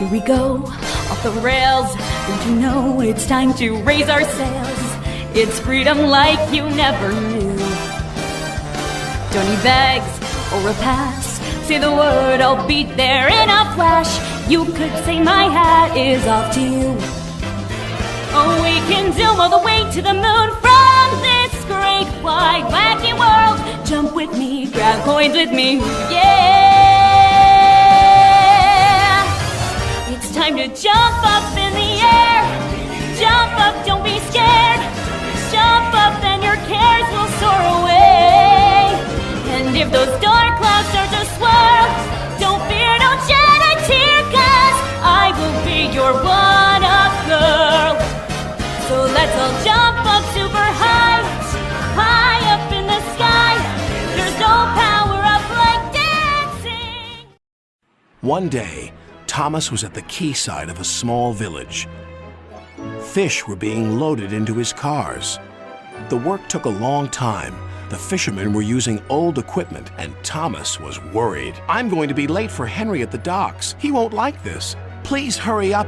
Here we go, off the rails. Don't you know it's time to raise our sails? It's freedom like you never knew. Don't need bags or a pass. Say the word, I'll be there in a flash. You could say my hat is off to you. Oh, we can zoom all the way to the moon from this great wide wacky world. Jump with me, grab coins with me, yeah! It's time to jump up in the air. Jump up, don't be scared. Jump up and your cares will soar away. And if those dark clouds start to swirl, don't fear, don't shed a tear, 'cause I will be your one-up girl. So let's all jump up super high, high up in the sky. There's no power up like dancing. One day, Thomas was at the quayside of a small village. Fish were being loaded into his cars. The work took a long time. The fishermen were using old equipment, and Thomas was worried. "I'm going to be late for Henry at the docks. He won't like this. Please hurry up."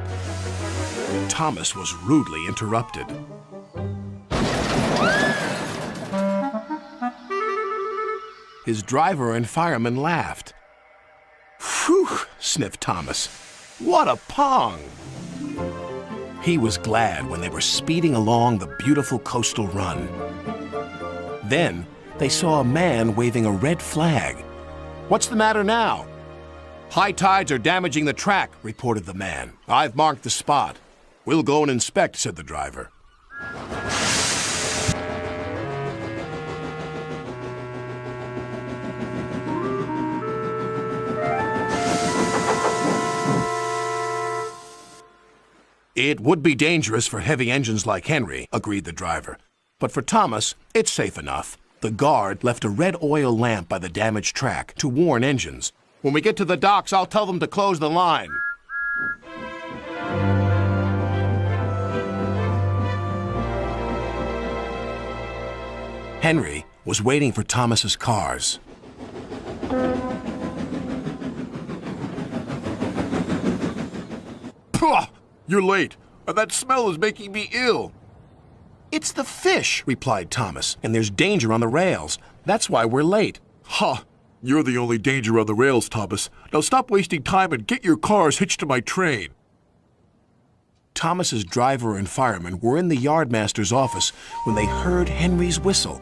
Thomas was rudely interrupted. His driver and fireman laughed. "Phew," sniffed Thomas. "What a pong!" He was glad when they were speeding along the beautiful coastal run. Then they saw a man waving a red flag. "What's the matter now?" "High tides are damaging the track," reported the man. "I've marked the spot." "We'll go and inspect," said the driver. "It would be dangerous for heavy engines like Henry," agreed the driver. "But for Thomas, it's safe enough." The guard left a red oil lamp by the damaged track to warn engines. "When we get to the docks, I'll tell them to close the line." Henry was waiting for Thomas's cars. "Pah! You're late, and that smell is making me ill." "It's the fish," replied Thomas, "and there's danger on the rails. That's why we're late." "Ha! You're the only danger on the rails, Thomas. Now stop wasting time and get your cars hitched to my train." Thomas's driver and fireman were in the yardmaster's office when they heard Henry's whistle.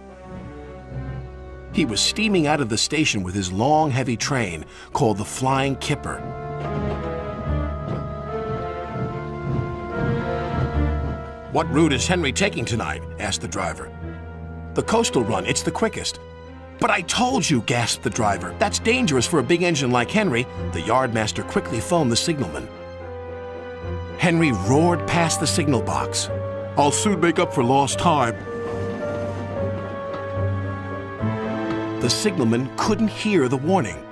He was steaming out of the station with his long, heavy train called the Flying Kipper. "What route is Henry taking tonight?" asked the driver. "The coastal run, it's the quickest." "But I told you," gasped the driver. "That's dangerous for a big engine like Henry." The yardmaster quickly phoned the signalman. Henry roared past the signal box. "I'll soon make up for lost time." The signalman couldn't hear the warning.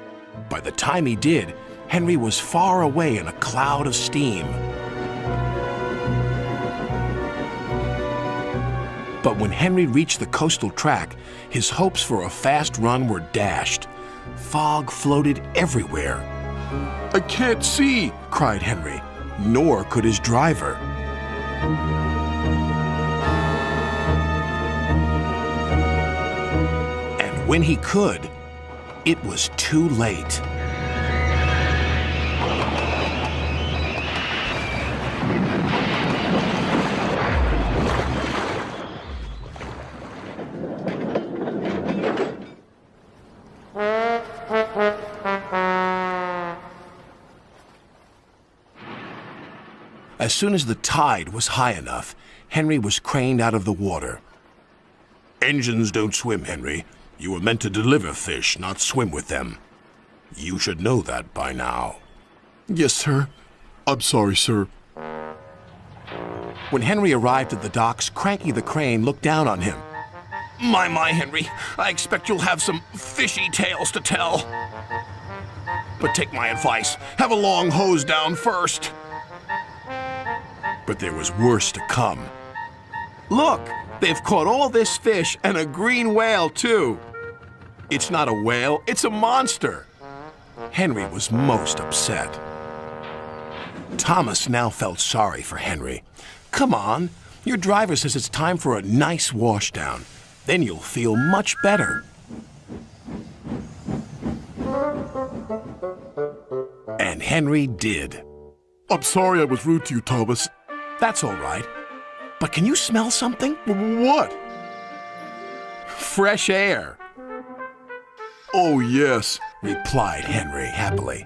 By the time he did, Henry was far away in a cloud of steam. But when Henry reached the coastal track, his hopes for a fast run were dashed. Fog floated everywhere. "I can't see!" cried Henry. Nor could his driver. And when he could, it was too late. As soon as the tide was high enough, Henry was craned out of the water. "Engines don't swim, Henry. You were meant to deliver fish, not swim with them. You should know that by now." "Yes, sir. I'm sorry, sir." When Henry arrived at the docks, Cranky the Crane looked down on him. My, Henry, I expect you'll have some fishy tales to tell. But take my advice, have a long hose down first." But there was worse to come. "Look, they've caught all this fish and a green whale, too." "It's not a whale, it's a monster." Henry was most upset. Thomas now felt sorry for Henry. Come on, your driver says it's time for a nice washdown. Then you'll feel much better. And Henry did. I'm sorry I was rude to you, Thomas. That's all right. But can you smell something? What? Fresh air, Oh, yes. replied Henry happily.